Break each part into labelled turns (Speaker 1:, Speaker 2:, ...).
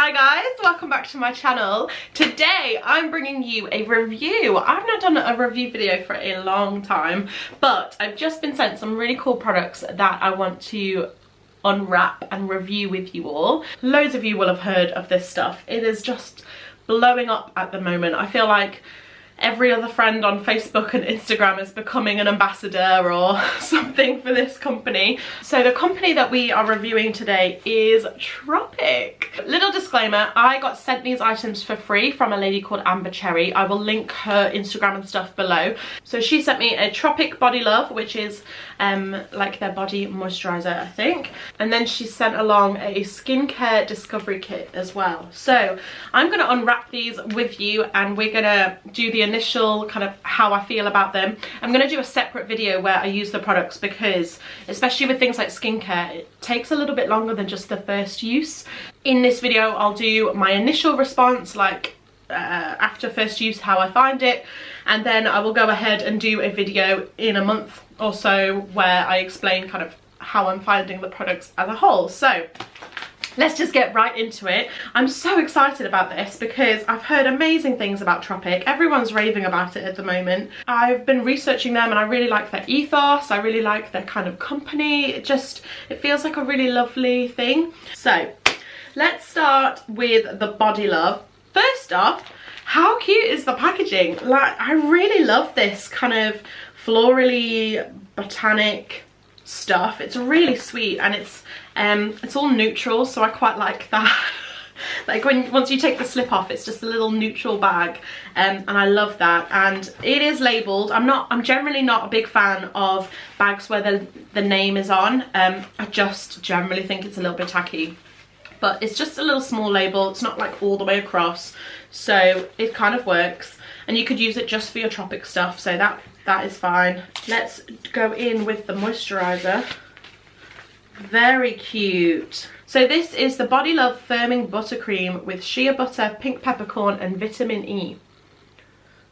Speaker 1: Hi guys, welcome back to my channel. Today I'm bringing you a review. I've not done a review video for a long time, but I've just been sent some really cool products that I want to unwrap and review with you all. Loads of you will have heard of this stuff. It is just blowing up at the moment. I feel like every other friend on Facebook and Instagram is becoming an ambassador or something for this company. So the company that we are reviewing today is Tropic. Little disclaimer, I got sent these items for free from a lady called Amber Cherry. I will link her Instagram and stuff below. So she sent me a Tropic Body Love, which is like their body moisturizer, I think. And then she sent along a skincare discovery kit as well. So I'm gonna unwrap these with you and we're gonna do the initial kind of how I feel about them. I'm going to do a separate video where I use the products because, especially with things like skincare, it takes a little bit longer than just the first use. In this video I'll do my initial response, like after first use, how I find it, and then I will go ahead and do a video in a month or so where I explain kind of how I'm finding the products as a whole. So let's just get right into it. I'm so excited about this because I've heard amazing things about Tropic. Everyone's raving about it at the moment. I've been researching them and I really like their ethos. I really like their kind of company. It feels like a really lovely thing. So let's start with the Body Love. First off, how cute is the packaging? Like, I really love this kind of florally botanic stuff. It's really sweet and it's all neutral, so I quite like that. Like once you take the slip off, it's just a little neutral bag, and I love that. And it is labelled. I'm generally not a big fan of bags where the name is on. I just generally think it's a little bit tacky, but it's just a little small label. It's not like all the way across, so it kind of works. And you could use it just for your Tropic stuff, so that is fine. Let's go in with the moisturizer. Very cute. So this is the Body Love Firming Buttercream with shea butter, pink peppercorn and vitamin E.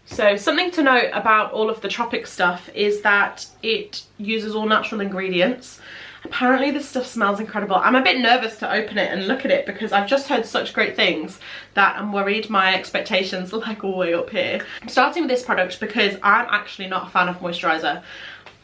Speaker 1: So something to note about all of the Tropic stuff is that it uses all natural ingredients. Apparently this stuff smells incredible. I'm a bit nervous to open it and look at it because I've just heard such great things that I'm worried my expectations are like way up here. I'm starting with this product because I'm actually not a fan of moisturizer.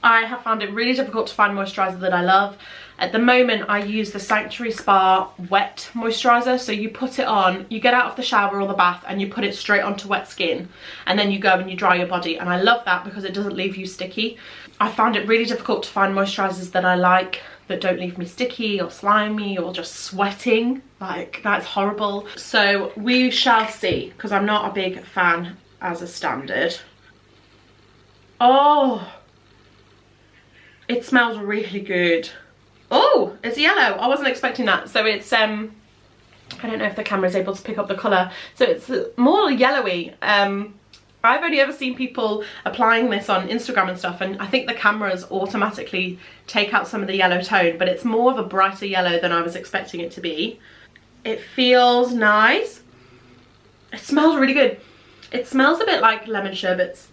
Speaker 1: I have found it really difficult to find moisturizer that I love. At the moment I use the Sanctuary Spa wet moisturizer, so you put it on, you get out of the shower or the bath and you put it straight onto wet skin, and then you go and you dry your body, and I love that because it doesn't leave you sticky. I found it really difficult to find moisturizers that I like that don't leave me sticky or slimy or just sweating. Like, that's horrible. So we shall see, because I'm not a big fan as a standard. Oh, it smells really good. Oh, it's yellow. I wasn't expecting that. So it's I don't know if the camera is able to pick up the colour. So it's more yellowy. I've only ever seen people applying this on Instagram and stuff, and I think the cameras automatically take out some of the yellow tone, but it's more of a brighter yellow than I was expecting it to be. It feels nice. It smells really good. It smells a bit like lemon sherbets.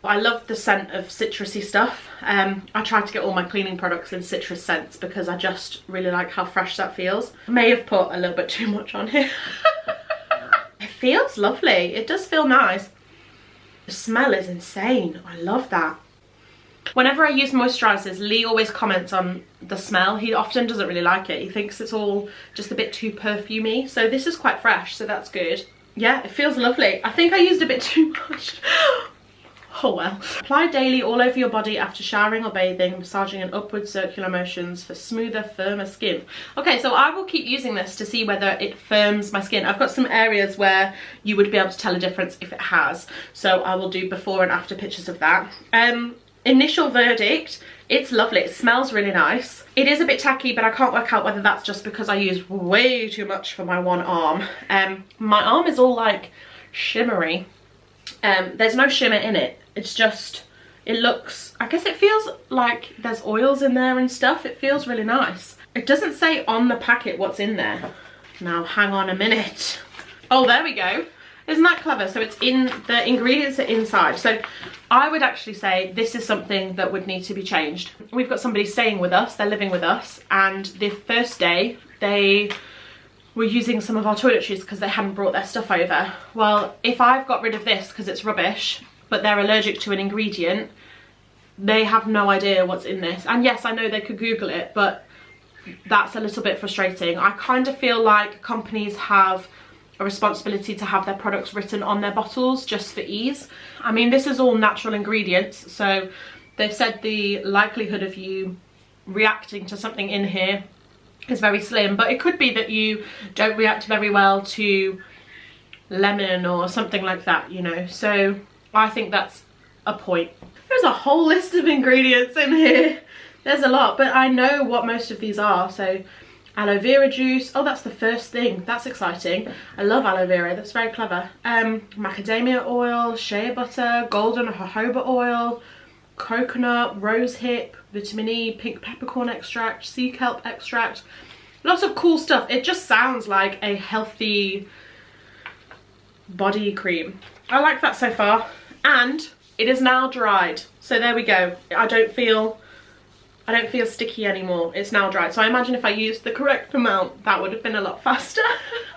Speaker 1: I love the scent of citrusy stuff. I try to get all my cleaning products in citrus scents because I just really like how fresh that feels. I may have put a little bit too much on here. It feels lovely. It does feel nice. The smell is insane. I love that. Whenever I use moisturizers, Lee always comments on the smell. He often doesn't really like it. He thinks it's all just a bit too perfumey. So this is quite fresh, so that's good. Yeah, it feels lovely. I think I used a bit too much. Oh well. Apply daily all over your body after showering or bathing, massaging in upward circular motions for smoother, firmer skin. Okay, so I will keep using this to see whether it firms my skin. I've got some areas where you would be able to tell a difference if it has. So I will do before and after pictures of that. Initial verdict, it's lovely. It smells really nice. It is a bit tacky, but I can't work out whether that's just because I use way too much for my one arm. My arm is all like shimmery. There's no shimmer in it. It's just, it looks, I guess it feels like there's oils in there and stuff. It feels really nice. It doesn't say on the packet what's in there. Now hang on a minute. Oh, there we go. Isn't that clever? So it's in, the ingredients are inside. So I would actually say this is something that would need to be changed. We've got somebody staying with us, they're living with us, and the first day they were using some of our toiletries because they hadn't brought their stuff over. Well, if I've got rid of this because it's rubbish, but they're allergic to an ingredient, they have no idea what's in this. And yes, I know they could Google it, but that's a little bit frustrating. I kind of feel like companies have a responsibility to have their products written on their bottles just for ease. I mean, this is all natural ingredients, so they've said the likelihood of you reacting to something in here is very slim, but it could be that you don't react very well to lemon or something like that, you know, so I think that's a point. There's a whole list of ingredients in here. There's a lot, but I know what most of these are. So aloe vera juice, oh, that's the first thing, that's exciting. I love aloe vera, that's very clever. Macadamia oil, shea butter, golden jojoba oil, coconut, rose hip, vitamin E, pink peppercorn extract, sea kelp extract, lots of cool stuff. It just sounds like a healthy body cream. I like that so far, and it is now dried, so there we go. I don't feel sticky anymore. It's now dried, so I imagine if I used the correct amount that would have been a lot faster.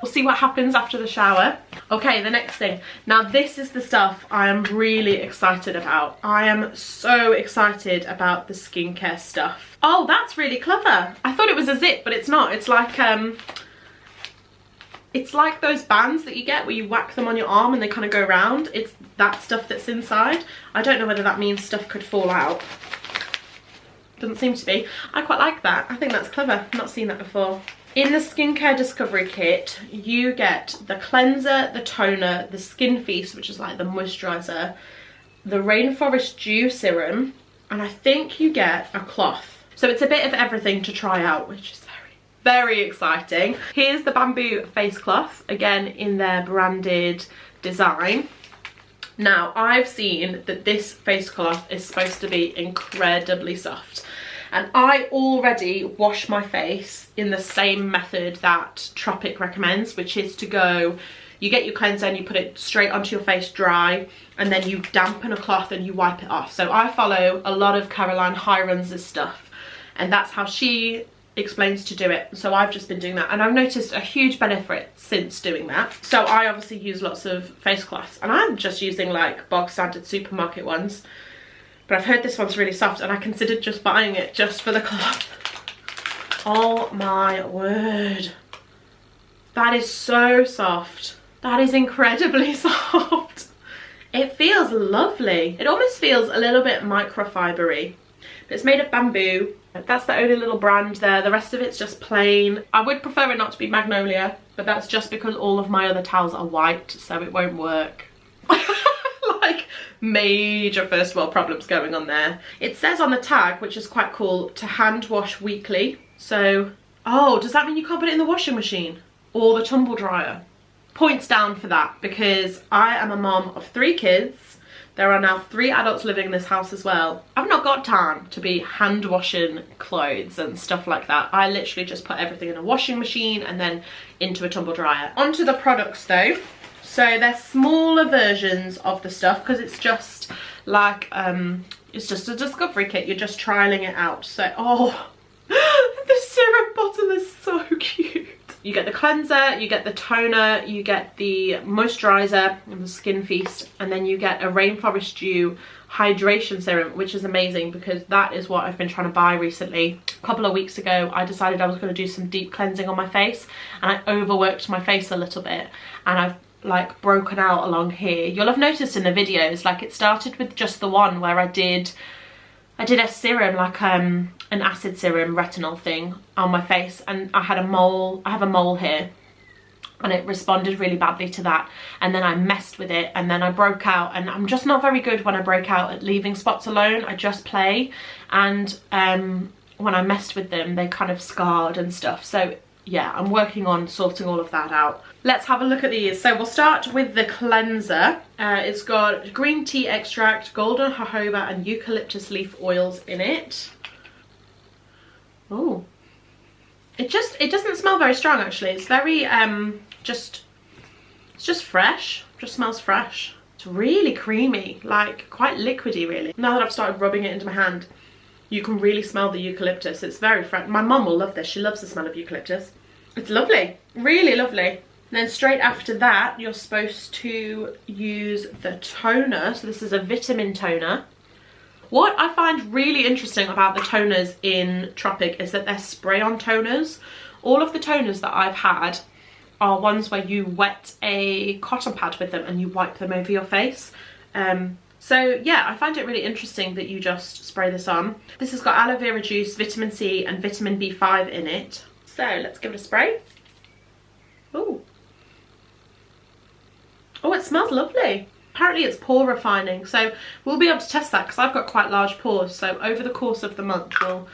Speaker 1: We'll see what happens after the shower. Okay, the next thing. Now this is the stuff I am really excited about. I am so excited about the skincare stuff. Oh, that's really clever. I thought it was a zip, but it's not. It's like those bands that you get where you whack them on your arm and they kind of go round. It's that stuff that's inside. I don't know whether that means stuff could fall out. Doesn't seem to be. I quite like that. I think that's clever. I've not seen that before. In the Skincare Discovery Kit, you get the cleanser, the toner, the Skin Feast, which is like the moisturiser, the Rainforest Dew Serum, and I think you get a cloth. So it's a bit of everything to try out, which is very exciting. Here's the bamboo face cloth, again in their branded design. Now, I've seen that this face cloth is supposed to be incredibly soft, and I already wash my face in the same method that Tropic recommends, which is to go, you get your cleanser and you put it straight onto your face dry, and then you dampen a cloth and you wipe it off. So I follow a lot of Caroline Hirons' stuff, and that's how she explains to do it. So I've just been doing that, and I've noticed a huge benefit since doing that. So I obviously use lots of face cloths, and I'm just using like bog standard supermarket ones, but I've heard this one's really soft, and I considered just buying it just for the cloth. Oh my word, that is so soft. That is incredibly soft. It feels lovely. It almost feels a little bit microfibery. It's made of bamboo. That's the only little brand there. The rest of it's just plain. I would prefer it not to be Magnolia, but that's just because all of my other towels are white, so it won't work. Like major first world problems going on there. It says on the tag, which is quite cool, to hand wash weekly. So, oh, does that mean you can't put it in the washing machine or the tumble dryer? Points down for that, because I am a mom of 3 kids. There are now 3 adults living in this house as well. I've not got time to be hand washing clothes and stuff like that. I literally just put everything in a washing machine and then into a tumble dryer. Onto the products though. So they're smaller versions of the stuff, because it's just like, it's just a discovery kit. You're just trialing it out. So, oh, the syrup bottle is so cute. You get the cleanser, you get the toner, you get the moisturiser and the Skin Feast, and then you get a Rainforest Dew hydration serum, which is amazing because that is what I've been trying to buy recently. A couple of weeks ago, I decided I was going to do some deep cleansing on my face, and I overworked my face a little bit, and I've like broken out along here. You'll have noticed in the videos, like it started with just the one where I did a serum, like an acid serum retinol thing on my face, and I had a mole. I have a mole here, and it responded really badly to that, and then I messed with it, and then I broke out, and I'm just not very good when I break out at leaving spots alone. I just play, and when I messed with them, they kind of scarred and stuff. So yeah, I'm working on sorting all of that out. Let's have a look at these. So we'll start with the cleanser. It's got green tea extract, golden jojoba and eucalyptus leaf oils in it. Oh, it doesn't smell very strong actually. It's very it's just fresh. Just smells fresh. It's really creamy, like quite liquidy really. Now that I've started rubbing it into my hand, you can really smell the eucalyptus. It's very fresh. My mum will love this. She loves the smell of eucalyptus. It's lovely, really lovely. And then straight after that, you're supposed to use the toner. So this is a vitamin toner. What I find really interesting about the toners in Tropic is that they're spray-on toners. All of the toners that I've had are ones where you wet a cotton pad with them and you wipe them over your face. So yeah, I find it really interesting that you just spray this on. This has got aloe vera juice, vitamin C and vitamin B5 in it. So let's give it a spray. Ooh. Oh, it smells lovely. Apparently it's pore refining, so we'll be able to test that because I've got quite large pores. So over the course of the month, we'll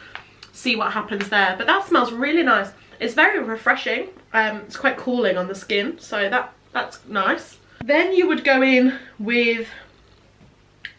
Speaker 1: see what happens there. But that smells really nice. It's very refreshing. It's quite cooling on the skin, so that's nice. Then you would go in with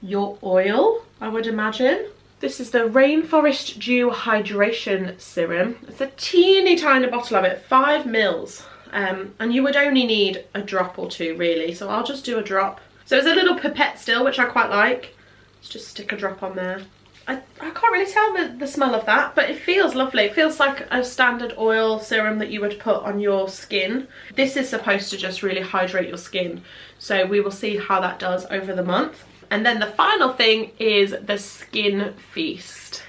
Speaker 1: your oil, I would imagine. This is the Rainforest Dew Hydration Serum. It's a teeny tiny bottle of it, 5 mils. And you would only need a drop or two really, so I'll just do a drop. So it's a little pipette still, which I quite like. Let's just stick a drop on there. I can't really tell the smell of that, but it feels lovely. It feels like a standard oil serum that you would put on your skin. This is supposed to just really hydrate your skin, so we will see how that does over the month. And then the final thing is the Skin Feast.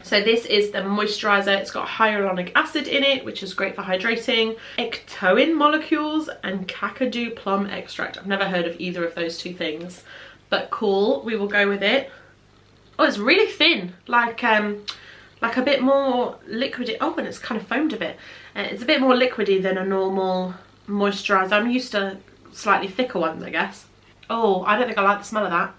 Speaker 1: So this is the moisturizer. It's got hyaluronic acid in it, which is great for hydrating, ectoin molecules and kakadu plum extract. I've never heard of either of those two things, but cool, we will go with it. Oh, it's really thin, like a bit more liquidy. Oh, and it's kind of foamed a bit. It's a bit more liquidy than a normal moisturizer. I'm used to slightly thicker ones, I guess. Oh, I don't think I like the smell of that.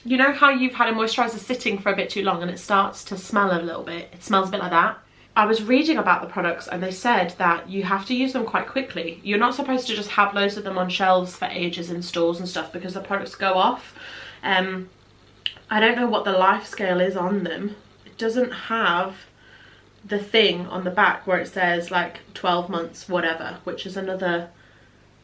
Speaker 1: You know how you've had a moisturizer sitting for a bit too long and it starts to smell a little bit? It smells a bit like that. I was reading about the products and they said that you have to use them quite quickly. You're not supposed to just have loads of them on shelves for ages in stores and stuff because the products go off. I don't know what the life scale is on them. It doesn't have the thing on the back where it says like 12 months whatever, which is another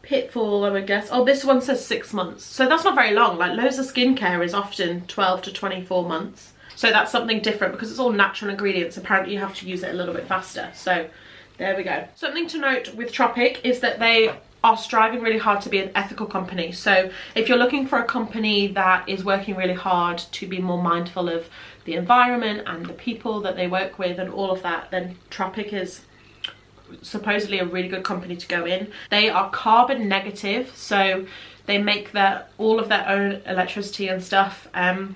Speaker 1: pitfall, I would guess. Oh, this one says 6 months, so that's not very long. Like loads of skincare is often 12 to 24 months, so that's something different because it's all natural ingredients. Apparently you have to use it a little bit faster, so there we go. Something to note with Tropic is that they are striving really hard to be an ethical company. So if you're looking for a company that is working really hard to be more mindful of the environment and the people that they work with and all of that, then Tropic is supposedly a really good company to go in. They are carbon negative, so they make all of their own electricity and stuff, and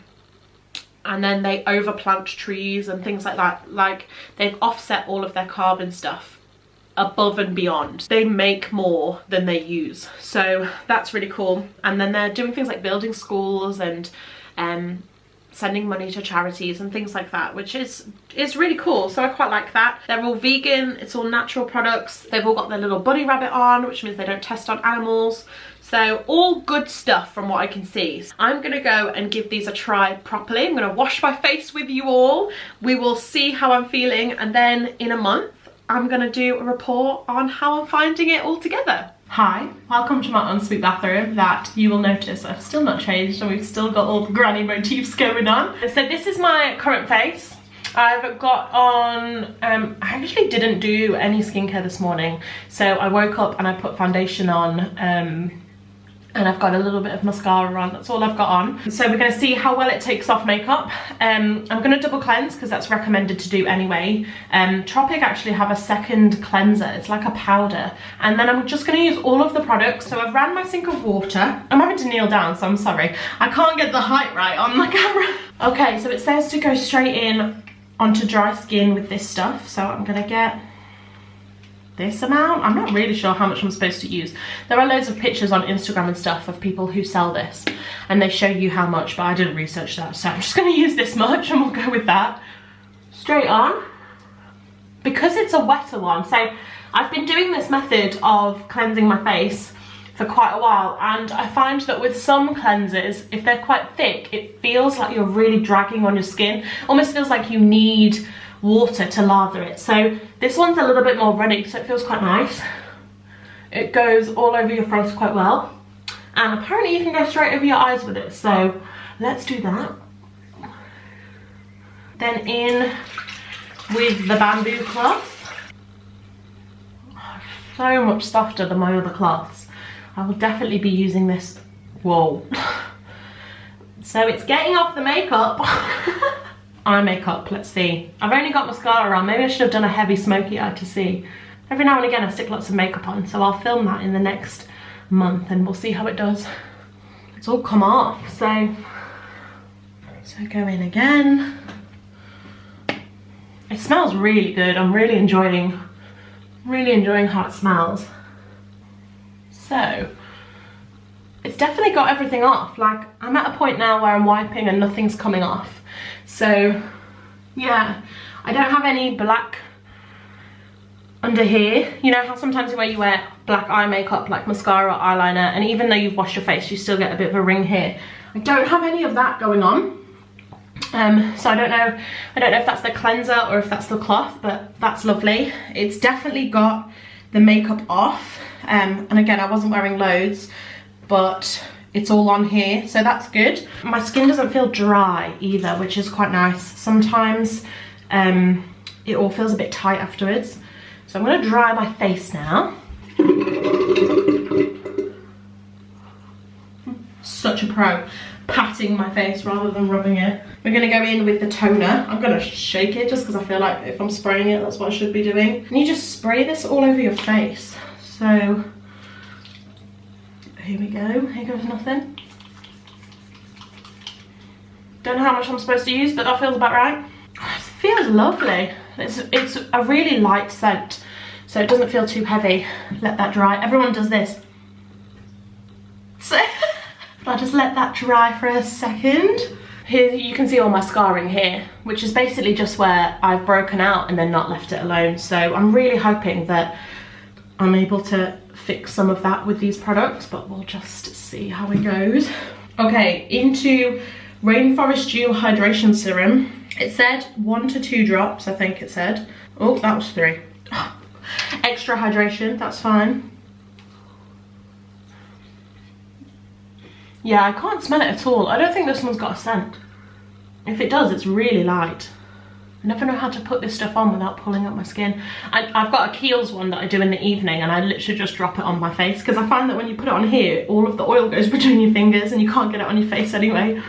Speaker 1: then they overplant trees and things like that. Like they've offset all of their carbon stuff above and beyond. They make more than they use, so that's really cool. And then they're doing things like building schools and sending money to charities and things like that, which is really cool. So I quite like that. They're all vegan, it's all natural products. They've all got their little bunny rabbit on, which means they don't test on animals. So all good stuff from what I can see. I'm gonna go and give these a try properly. I'm gonna wash my face with you all. We will see how I'm feeling, and then in a month I'm gonna do a report on how I'm finding it all together. Hi, welcome to my ensuite bathroom that you will notice I've still not changed and we've still got all the granny motifs going on. So this is my current face. I've got on, I actually didn't do any skincare this morning. So I woke up and I put foundation on, and I've got a little bit of mascara on. That's all I've got on. So we're going to see how well it takes off makeup. I'm going to double cleanse because that's recommended to do anyway. Tropic actually have a second cleanser. It's like a powder. And then I'm just going to use all of the products. So I've ran my sink of water. I'm having to kneel down, so I'm sorry. I can't get the height right on the camera. Okay, so it says to go straight in onto dry skin with this stuff. So I'm going to get this amount. I'm not really sure how much I'm supposed to use. There are loads of pictures on Instagram and stuff of people who sell this and they show you how much, but I didn't research that, so I'm just going to use this much and we'll go with that. Straight on, because it's a wetter one. So I've been doing this method of cleansing my face for quite a while, and I find that with some cleansers, if they're quite thick, it feels like you're really dragging on your skin. Almost feels like you need water to lather it. So this one's a little bit more runny, so it feels quite nice. It goes all over your face quite well, and apparently you can go straight over your eyes with it, so let's do that. Then in with the bamboo cloth. so much softer than my other cloths. I will definitely be using this. Whoa. So it's getting off the makeup. Eye makeup, let's see. I've only got mascara on. Maybe I should have done a heavy smoky eye to see. Every now and again I stick lots of makeup on, so I'll film that in the next month and we'll see how it does. It's all come off, so go in again. It smells really good. I'm really enjoying how it smells. So it's definitely got everything off. Like, I'm at a point now where I'm wiping and nothing's coming off. So yeah, I don't have any black under here. You know how sometimes where you wear black eye makeup like mascara, eyeliner, and even though you've washed your face you still get a bit of a ring here. I don't have any of that going on. So I don't know if that's the cleanser or if that's the cloth, but that's lovely. It's definitely got the makeup off, and again, I wasn't wearing loads, but it's all on here, so that's good. My skin doesn't feel dry either, which is quite nice. Sometimes it all feels a bit tight afterwards. So I'm going to dry my face now. Such a pro, patting my face rather than rubbing it. We're going to go in with the toner. I'm going to shake it just because I feel like if I'm spraying it, that's what I should be doing. And you just spray this all over your face. So here we go. Here goes nothing. Don't know how much I'm supposed to use, but that feels about right. It feels lovely. It's a really light scent, so it doesn't feel too heavy. Let that dry. Everyone does this. So I'll just let that dry for a second. Here you can see all my scarring here, which is basically just where I've broken out and then not left it alone. So I'm really hoping that I'm able to fix some of that with these products, but we'll just see how it goes. Okay, into Rainforest Dew Hydration Serum. It said 1 to 2 drops, I think it said. Oh, that was 3. Extra hydration, that's fine. Yeah, I can't smell it at all. I don't think this one's got a scent. If it does, it's really light. I never know how to put this stuff on without pulling up my skin. I've got a Kiehl's one that I do in the evening, and I literally just drop it on my face because I find that when you put it on here, all of the oil goes between your fingers and you can't get it on your face anyway.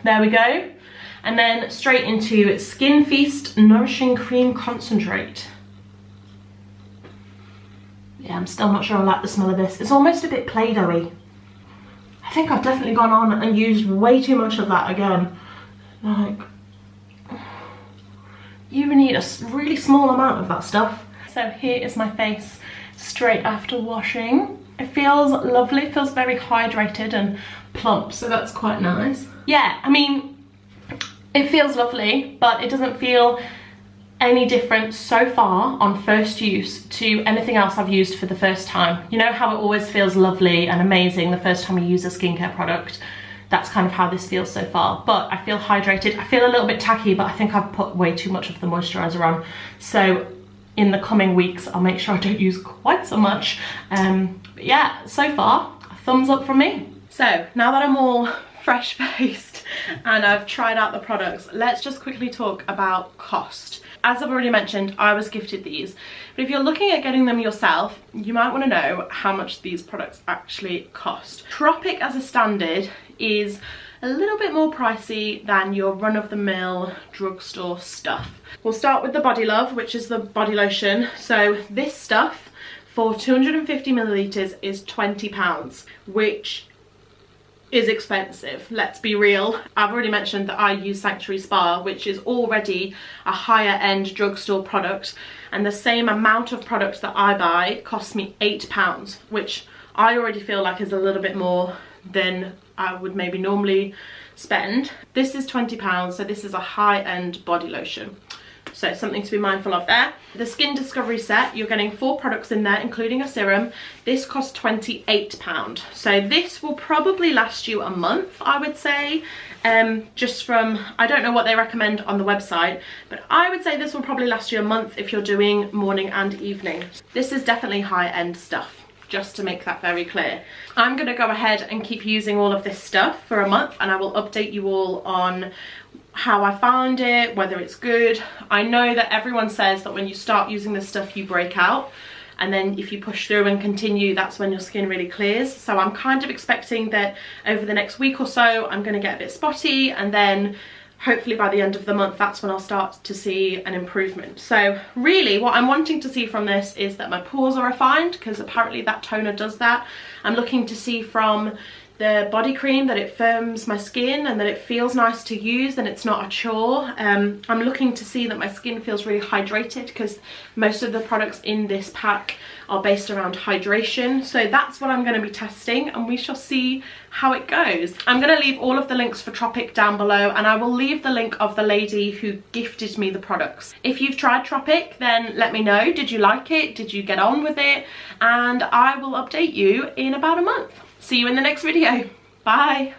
Speaker 1: There we go. And then straight into Skin Feast Nourishing Cream Concentrate. Yeah, I'm still not sure I like the smell of this. It's almost a bit Play-Doh-y. I think I've definitely gone on and used way too much of that again. Like, you need a really small amount of that stuff. So here is my face straight after washing. It feels lovely, it feels very hydrated and plump, so that's quite nice. Yeah, I mean, it feels lovely, but it doesn't feel any different so far on first use to anything else I've used for the first time. You know how it always feels lovely and amazing the first time you use a skincare product? That's kind of how this feels so far. But I feel hydrated. I feel a little bit tacky, but I think I've put way too much of the moisturizer on. So in the coming weeks, I'll make sure I don't use quite so much. But yeah, so far, a thumbs up from me. So now that I'm all fresh-faced and I've tried out the products, let's just quickly talk about cost. As I've already mentioned, I was gifted these, but if you're looking at getting them yourself, you might want to know how much these products actually cost. Tropic as a standard is a little bit more pricey than your run-of-the-mill drugstore stuff. We'll start with the Body Love, which is the body lotion. So this stuff for 250 millilitres is £20, which is expensive, let's be real. I've already mentioned that I use Sanctuary Spa, which is already a higher end drugstore product, and the same amount of product that I buy costs me £8, which I already feel like is a little bit more than I would maybe normally spend. This is £20, so this is a high end body lotion. So something to be mindful of there. The Skin Discovery set, you're getting 4 products in there, including a serum. This costs £28. So this will probably last you a month, I would say. Just from, I don't know what they recommend on the website, but I would say this will probably last you a month if you're doing morning and evening. This is definitely high-end stuff, just to make that very clear. I'm going to go ahead and keep using all of this stuff for a month, and I will update you all on how I found it, whether it's good. I know that everyone says that when you start using this stuff you break out, and then if you push through and continue, that's when your skin really clears. So I'm kind of expecting that over the next week or so I'm going to get a bit spotty, and then hopefully by the end of the month that's when I'll start to see an improvement. So really what I'm wanting to see from this is that my pores are refined, because apparently that toner does that. I'm looking to see from the body cream that it firms my skin and that it feels nice to use and it's not a chore. I'm looking to see that my skin feels really hydrated, because most of the products in this pack are based around hydration. So that's what I'm going to be testing, and we shall see how it goes. I'm going to leave all of the links for Tropic down below, and I will leave the link of the lady who gifted me the products. If you've tried Tropic, then let me know. Did you like it? Did you get on with it? And I will update you in about a month. See you in the next video. Bye.